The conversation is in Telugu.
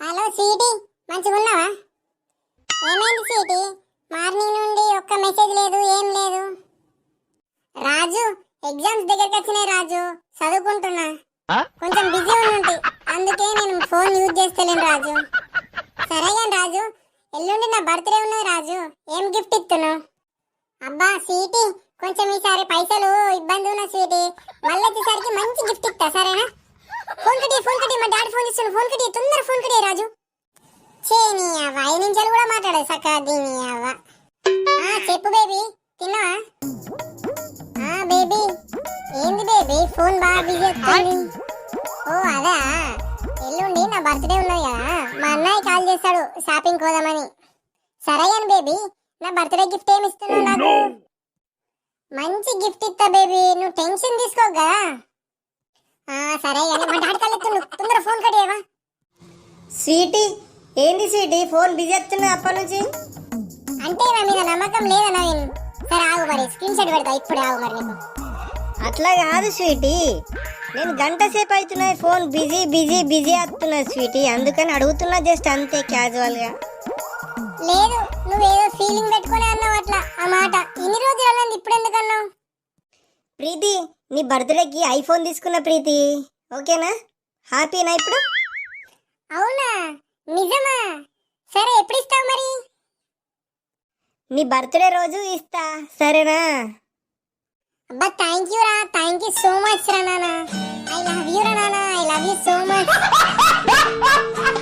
హలో స్వీటీ, మంచిగా ఉన్నావా? ఏమైంది స్వీటీ? మార్నింగ్ నుండి ఒక్క మెసేజ్ లేదు, ఏం లేదు. రాజు, ఎగ్జామ్స్ దగ్గరికి వచ్చినాయి రాజు, చదువుకుంటున్నా. కొంచెం బిజీ ఉండి అందుకే నేను ఫోన్ యూజ్ చేస్తలేను రాజు. సరే కానీ రాజు, ఎల్లుండి నా బర్త్డే ఉన్నది రాజు, ఏం గిఫ్ట్ ఇస్తున్నావు? అబ్బా స్వీటీ, కొంచెం ఈసారి పైసలు ఇబ్బంది ఉన్న స్వీటీ, మళ్ళీ వచ్చేసరికి మంచి గిఫ్ట్ ఇస్తా, సరేనా? ఫోన్ కట్టి మా డాడీ ఫోన్ ఇస్తాను, ఫోన్ కట్టి తొందర ఫోన్ కట్టి రాజు. నీ అవ్వ 5 నిమిషాలు కూడా మాట్లాడదు సక్క దీని అవ్వ. చెప్పు బేబీ, తిన్నావా? బేబీ, ఏంది బేబీ ఫోన్ బాగా బిజీ వస్తుంది? ఓ అదా, ఎల్లుండి నా బర్త్డే ఉన్నది కదా, మా అన్నయ్య కాల్ చేస్తాడు షాపింగ్ పోదామని. సరే అని బేబీ, నా బర్త్డే గిఫ్ట్ ఏమి ఇస్తున్నావు నాకు? మంచి గిఫ్ట్ ఇస్తా బేబీ, నువ్వు టెన్షన్ తీసుకోగా. సరే కానీ మా డాడీ కాల్ ఎత్తుండు, తొందర ఫోన్ కట్టేవా. స్వీటీ, ఏంది స్వీటీ ఫోన్ బిజీ వస్తున్నా అప్పటి నుంచి? అంటే నా మీద నమ్మకం లేదా నవీన్? సరే ఆగు, మరి స్క్రీన్ షాట్ పెడతా ఇప్పుడే, ఆగు మరి. నీకు అట్లా కాదు స్వీటీ, నేను గంట సేపు అవుతున్నా ఫోన్ బిజీ బిజీ బిజీ వస్తున్నా స్వీటీ, అందుకని అడుగుతున్నా జస్ట్ అంతే క్యాజువల్ గా. లేదు, నువ్వేదో ఫీలింగ్ పెట్టుకుని అన్నావు అట్లా ఆ మాట. ఇన్ని రోజులు అన్నది ఇప్పుడు ఎందుకు అన్నావు? ప్రీతి, నీ బర్త్డేకి ఐఫోన్ తీసుకున్న ప్రీతి, ఓకేనా? హ్యాపీనా ఇప్పుడు? అవునా, నిజమా? సరే ఎప్పుడు ఇస్తావు మరి? నీ బర్త్డే రోజు ఇస్తా, సరేనా? అబ్బా థ్యాంక్ యూ రా, థ్యాంక్ యూ సో మచ్ రా నాన్న. ఐ లవ్ యూ రా నాన్న, I love you so much.